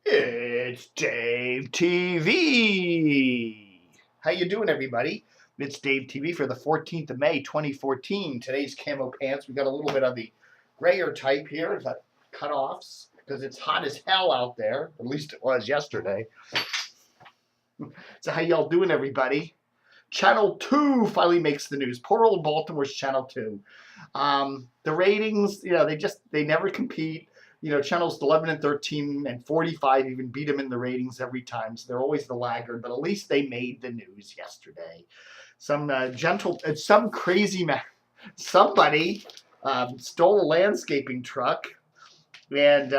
It's Dave TV. How you doing, everybody? It's Dave TV for the 14th of May, 2014. Today's camo pants. We got a little bit of the grayer type here. Got cutoffs because it's hot as hell out there. At least it was yesterday. So how y'all doing, everybody? Channel 2 finally makes the news. Poor old Baltimore's Channel 2. The ratings, they never compete. Channels 11 and 13 and 45 even beat them in the ratings every time. So they're always the laggard, but at least they made the news yesterday. Some crazy man, somebody stole a landscaping truck and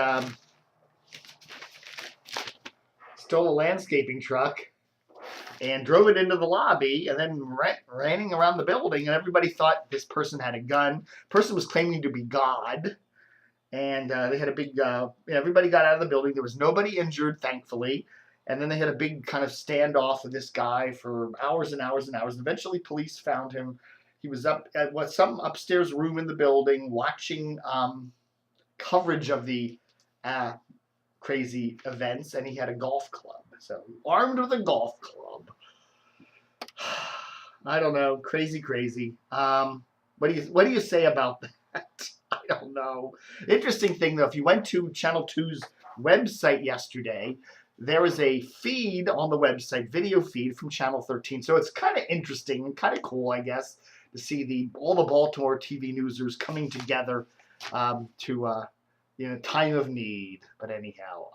drove it into the lobby and then ran around the building, and everybody thought this person had a gun. The person was claiming to be God. And they had a big, everybody got out of the building. There was nobody injured, thankfully. And then they had a big kind of standoff with this guy for hours and hours and hours. And eventually police found him. He was up at some upstairs room in the building watching coverage of the crazy events. And he had a golf club. So armed with a golf club. I don't know. Crazy. What do you say about that? I don't know. Interesting thing, though, if you went to Channel 2's website yesterday, there was a feed on the website, video feed from Channel 13. So it's kind of interesting and kind of cool, I guess, to see all the Baltimore TV newsers coming together to time of need. But anyhow,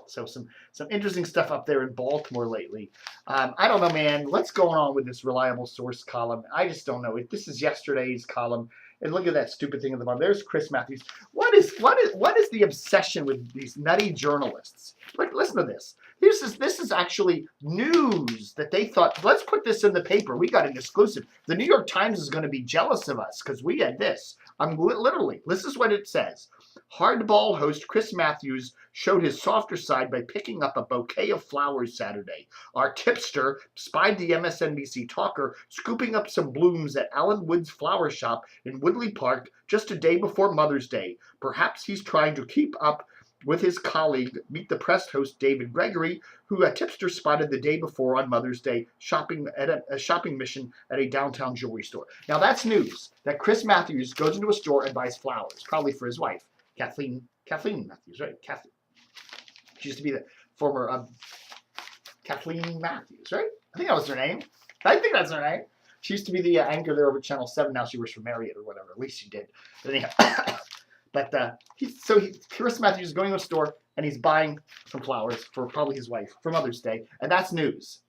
so some interesting stuff up there in Baltimore lately. I don't know, man. What's going on with this reliable source column? I just don't know. This is yesterday's column. And look at that stupid thing at the bottom. There's Chris Matthews. What is the obsession with these nutty journalists? Listen to this. This is actually news that they thought, let's put this in the paper. We got an exclusive. The New York Times is going to be jealous of us because we had this. Literally, this is what it says. Hardball host Chris Matthews showed his softer side by picking up a bouquet of flowers Saturday. Our tipster spied the MSNBC talker scooping up some blooms at Alan Wood's flower shop in Woodley Park just a day before Mother's Day. Perhaps he's trying to keep up with his colleague, Meet the Press host David Gregory, who a tipster spotted the day before on Mother's Day shopping at a shopping mission at a downtown jewelry store. Now that's news, that Chris Matthews goes into a store and buys flowers, probably for his wife, Kathleen Matthews, right? She used to be the former Kathleen Matthews, right? I think that was her name. I think that's her name. She used to be the anchor there over Channel 7. Now she works for Marriott or whatever. At least she did. But anyhow, Chris Matthews is going to a store and he's buying some flowers for probably his wife for Mother's Day, and that's news.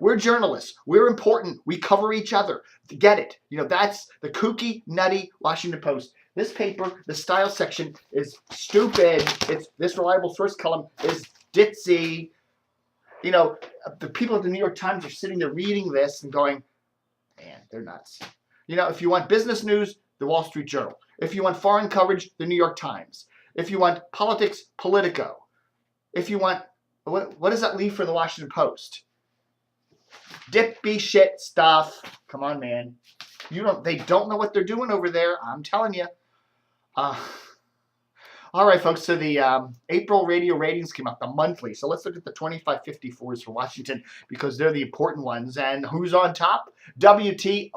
We're journalists. We're important. We cover each other. Get it? That's the kooky, nutty Washington Post. This paper, the style section is stupid. This reliable source column is ditzy. The people at the New York Times are sitting there reading this and going, man, they're nuts. If you want business news, the Wall Street Journal. If you want foreign coverage, the New York Times. If you want politics, Politico. If you want, what does that leave for the Washington Post? Dippy shit stuff. Come on, man. They don't know what they're doing over there. I'm telling you. All right, folks. So the April radio ratings came out, the monthly. So let's look at the 2554s for Washington because they're the important ones. And who's on top? WIHT,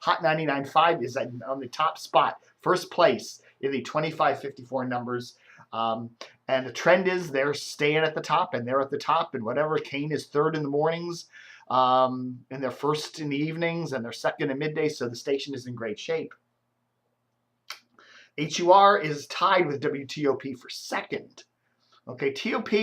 Hot 99.5 is on the top spot, first place in the 2554 numbers. And the trend is they're staying at the top, and they're at the top. And whatever, Kane is third in the mornings, and they're first in the evenings, and they're second at midday. So the station is in great shape. WHUR is tied with WTOP for second. Okay, TOP,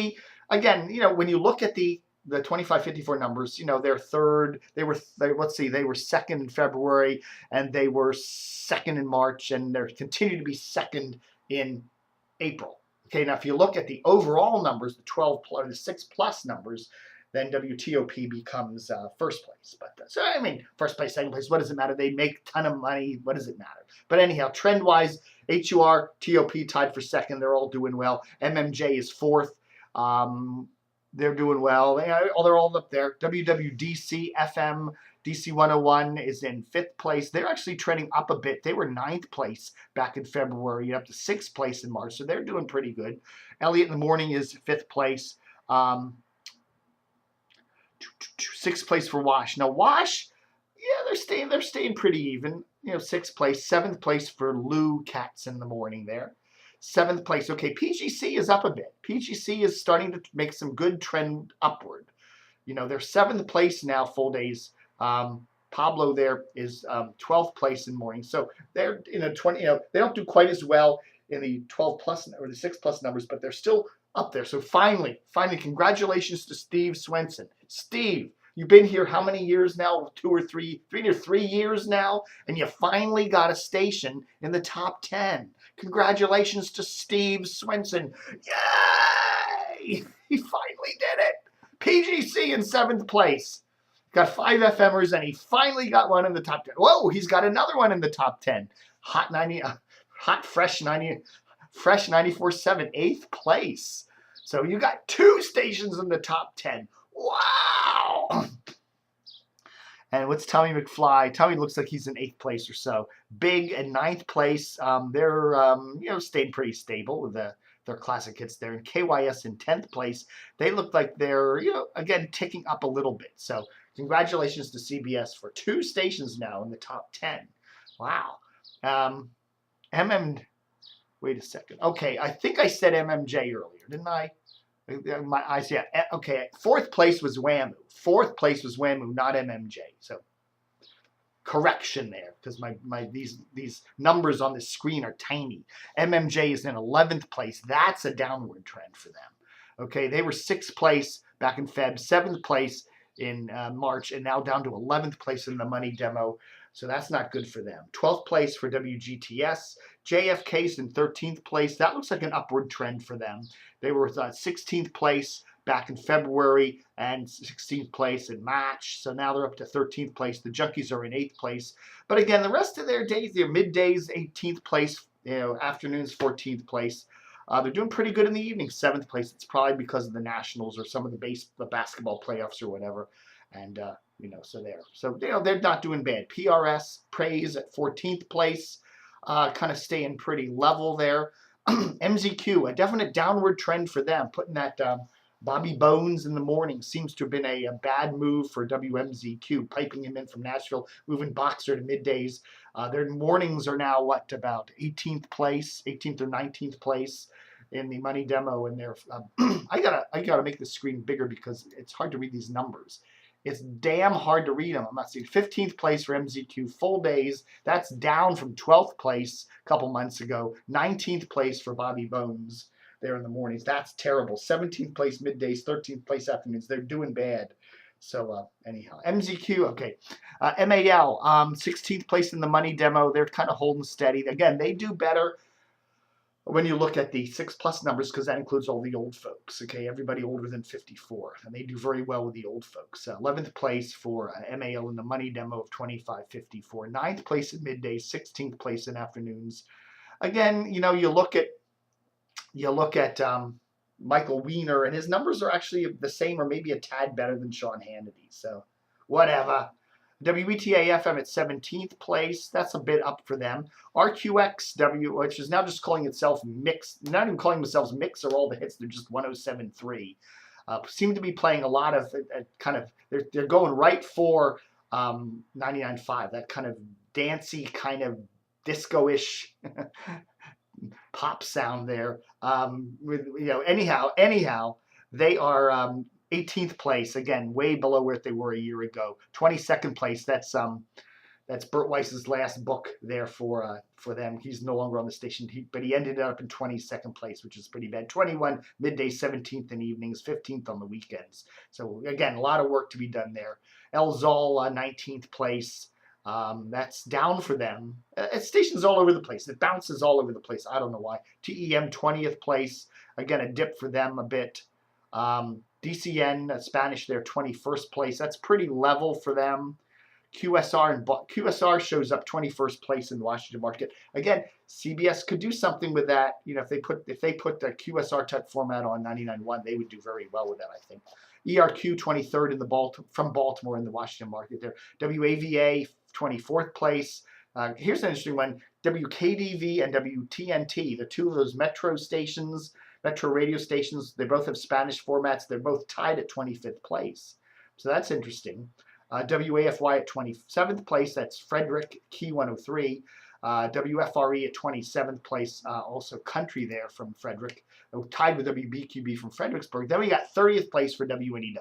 again, when you look at the 2554 numbers, they're third. They were second in February, and they were second in March, and they continue to be second in April. Okay, now if you look at the overall numbers, the 12 plus, the 6 plus numbers, then WTOP becomes first place. But first place, second place, what does it matter? They make a ton of money. What does it matter? But anyhow, trend-wise, WHUR, TOP tied for second. They're all doing well. MMJ is fourth. They're doing well. They're all up there. WWDC, FM DC 101 is in 5th place. They're actually trending up a bit. They were 9th place back in February, up to 6th place in March, so they're doing pretty good. Elliott in the Morning is 5th place. 6th place for Wash. Now Wash, yeah, they're staying pretty even. 6th place, 7th place for Lou Katz in the Morning there. 7th place. Okay, PGC is up a bit. PGC is starting to make some good trend upward. They're 7th place now, full days. Pablo there is 12th place in morning. So they're in a 20, they don't do quite as well in the 12 plus or the 6 plus numbers, but they're still up there. So finally, congratulations to Steve Swenson. Steve, you've been here how many years now? 2 or 3, 3 years now, and you finally got a station in the top 10. Congratulations to Steve Swenson. Yay! He finally did it. PGC in 7th place. Got 5 FMers, and he finally got one in the top 10. Whoa, he's got another one in the top 10. Fresh 94.7, 8th place. So you got 2 stations in the top 10. Wow! And what's Tommy McFly? Tommy looks like he's in 8th place or so. Big in 9th place. They're staying pretty stable with their classic hits there. And KYS in 10th place. They look like they're again ticking up a little bit. So congratulations to CBS for 2 stations now in the top 10. Wow. Wait a second. Okay, I think I said MMJ earlier, didn't I? My eyes, yeah. Okay, 4th place was WHAMU. 4th place was WHAMU, not MMJ. So correction there, because these numbers on the screen are tiny. MMJ is in 11th place. That's a downward trend for them. Okay, they were 6th place back in Feb, 7th place in March, and now down to 11th place in the money demo. So that's not good for them. 12th place for WGTS. JFK's in 13th place. That looks like an upward trend for them. They were 16th place back in February and 16th place in March. So now they're up to 13th place. The Junkies are in 8th place. But again, the rest of their days, their middays, 18th place, afternoons, 14th place. They're doing pretty good in the evening, 7th place. It's probably because of the Nationals or some of the basketball playoffs or whatever. And, so there. So, they're not doing bad. PRS, Praise at 14th place, kind of staying pretty level there. MZQ, a definite downward trend for them. Putting that Bobby Bones in the morning seems to have been a bad move for WMZQ, piping him in from Nashville, moving Boxer to middays. Their mornings are now, about 18th place, 18th or 19th place in the money demo. And they're, I gotta make the screen bigger because it's hard to read these numbers. It's damn hard to read them. I'm not seeing 15th place for MZQ, full days. That's down from 12th place a couple months ago. 19th place for Bobby Bones there in the mornings. That's terrible. 17th place middays, 13th place afternoons. They're doing bad. So anyhow, MZQ, okay. MAL, 16th place in the money demo. They're kind of holding steady. Again, they do better when you look at the 6 plus numbers, because that includes all the old folks, okay, everybody older than 54, and they do very well with the old folks. 11th place for MAL in the money demo of 25.54, 9th place in middays, 16th place in afternoons. Again, you look at Michael Weiner, and his numbers are actually the same or maybe a tad better than Sean Hannity. So whatever. WETA FM at 17th place. That's a bit up for them. RQX, which is now just calling itself Mix, not even calling themselves Mix or all the hits, they're just 107.3. Seem to be playing a lot of they're going right for 99.5, that kind of dancey, kind of disco-ish pop sound there. Anyhow, they are 18th place, again, way below where they were a year ago. 22nd place, that's Burt Weiss's last book there for them. He's no longer on the station, but he ended up in 22nd place, which is pretty bad. 21 midday, 17th in evenings, 15th on the weekends. So again, a lot of work to be done there. El Zol, 19th place. That's down for them. Stations all over the place. It bounces all over the place. I don't know why. TEM, 20th place. Again, a dip for them a bit. DCN, Spanish, they're 21st place. That's pretty level for them. QSR shows up 21st place in the Washington market. Again, CBS could do something with that. If they put the QSR type format on 99.1, they would do very well with that, I think. ERQ 23rd in the from Baltimore in the Washington market there. WAVA 24th place. Here's an interesting one. WKDV and WTNT, the two of those metro stations, metro radio stations, they both have Spanish formats. They're both tied at 25th place. So that's interesting. WAFY at 27th place, that's Frederick, Key 103. WFRE at 27th place, also country there from Frederick, tied with WBQB from Fredericksburg. Then we got 30th place for WNEW.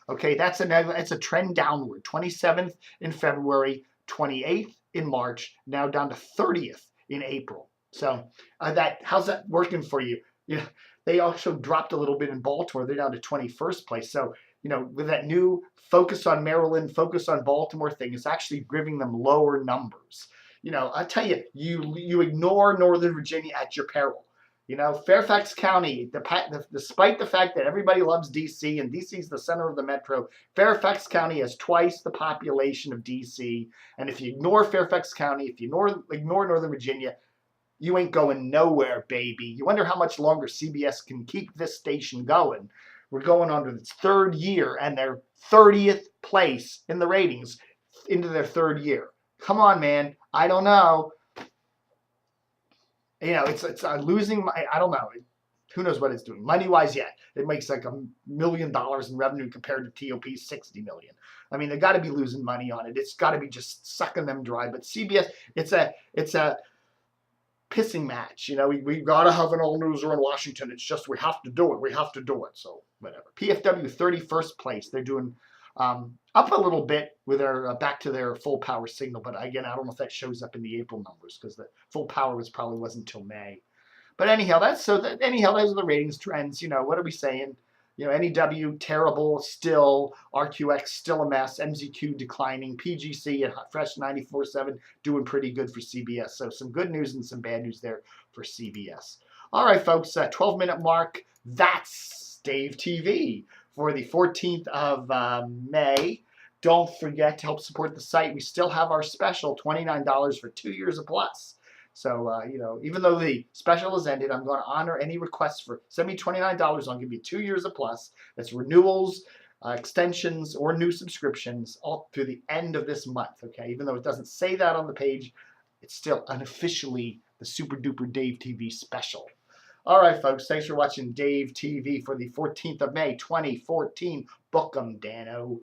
Okay, that's a trend downward. 27th in February, 28th in March, now down to 30th in April. So how's that working for you? You know, they also dropped a little bit in Baltimore. They're down to 21st place. So, you know, with that new focus on Maryland, focus on Baltimore thing, it's actually giving them lower numbers. You know, I tell you, you ignore Northern Virginia at your peril. You know, Fairfax County, despite the fact that everybody loves D.C. and D.C. is the center of the metro, Fairfax County has twice the population of D.C. And if you ignore Fairfax County, if you ignore Northern Virginia, you ain't going nowhere, baby. You wonder how much longer CBS can keep this station going. We're going on to its third year, and they're 30th place in the ratings into their third year. Come on, man. I don't know. You know, it's losing. I don't know. Who knows what it's doing money-wise yet? It makes like $1 million in revenue compared to TOP's $60 million. I mean, they got to be losing money on it. It's got to be just sucking them dry. But CBS, it's a pissing match. You know, we got to have an all-newser in Washington. It's just we have to do it. We have to do it. So whatever. PFW 31st place. They're doing up a little bit with their back to their full power signal, but again, I don't know if that shows up in the April numbers because the full power probably wasn't until May. But anyhow, those are the ratings trends. You know, what are we saying? You know, NEW terrible still, RQX still a mess, MZQ declining, PGC at Fresh 94.7 doing pretty good for CBS. So some good news and some bad news there for CBS. All right, folks, 12-minute mark. That's Dave TV. For the 14th of May. Don't forget to help support the site. We still have our special, $29 for 2 years or plus. So, you know, even though the special has ended, I'm going to honor any requests for send me $29. I'll give you 2 years or plus. That's renewals, extensions, or new subscriptions all through the end of this month. Okay, even though it doesn't say that on the page, it's still unofficially the Super Duper Dave TV special. All right, folks, thanks for watching Dave TV for the 14th of May, 2014. Book 'em, Dano.